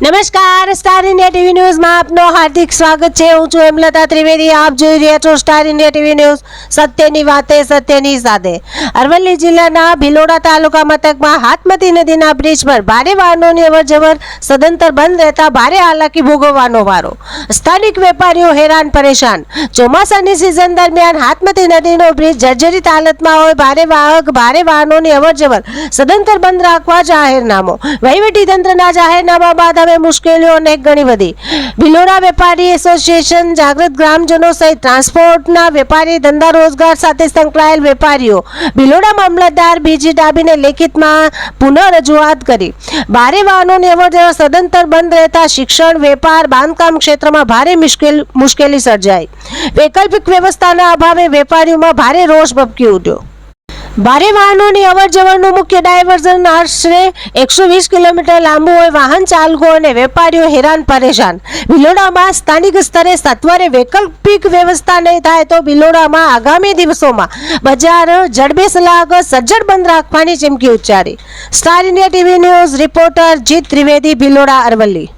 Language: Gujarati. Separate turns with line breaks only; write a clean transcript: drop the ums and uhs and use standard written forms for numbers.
નમસ્કાર, સ્ટાર ઇન્ડિયા ટીવી ન્યૂઝમાં આપનું હાર્દિક સ્વાગત છે। હું છું હેમલતા ત્રિવેદી। આપ જોઈ રહ્યા છો સ્ટાર ઇન્ડિયા ટીવી ન્યૂઝ, સત્યની વાતે સત્યની સાથે। અરવલ્લી જિલ્લાના ભિલોડા તાલુકા મથકમાં હાથમતી નદીના બ્રિજ પર ભારે વાહનોની અવરજવર સદંતર બંધ રહેતા ભારે હાલાકી ભોગવવાનો વારો। સ્થાનિક વેપારીઓ હેરાન પરેશાન। ચોમાસાની સિઝન દરમિયાન હાથમતી નદીનો બ્રિજ જર્જરિત હાલતમાં હોય ભારે વાહનોની અવરજવર સદંતર બંધ રાખવા જાહેરનામું। વહીવટીતંત્રના જાહેરનામા બાદ હવે મુશ્કેલીઓ અનેક ગણી વધી। ભિલોડા વેપારી એસોસિએશન, જાગૃત ગ્રામજનો સહિત ટ્રાન્સપોર્ટના વેપારી, ધંધા રોજગાર સાથે સંકળાયેલ વેપારીઓ ભિલોડા મામલતદાર બીજી ડાબીને લેખિતમાં પુનઃ રજૂઆત કરી। ભારે વાહનોની અવરજવર સદંતર બંધ રહેતા શિક્ષણ, વેપાર, બાંધકામ ક્ષેત્રમાં ભારે મુશ્કેલી સર્જાઈ। વૈકલ્પિક વ્યવસ્થાના અભાવે વેપારીઓમાં ભારે રોષ ભભકી ઉઠ્યો। ભારે વાહનોની અવરજવરનું મુખ્ય ડાયવર્ઝન આશરે 120 કિલોમીટર લાંબુ હોય વાહન ચાલકો અને વેપારીઓ હેરાન પરેશાન। ભિલોડામાં સ્થાનિક સ્તરે સત્વરે વૈકલ્પિક વ્યવસ્થા નહીં થાય તો ભિલોડામાં આગામી દિવસોમાં બજાર જડબેસલાક સજ્જડ બંધ રાખવાની ચીમકી ઉચ્ચારી। Star India TV news reporter Jeet Trivedi, Bhiloda, Aravalli.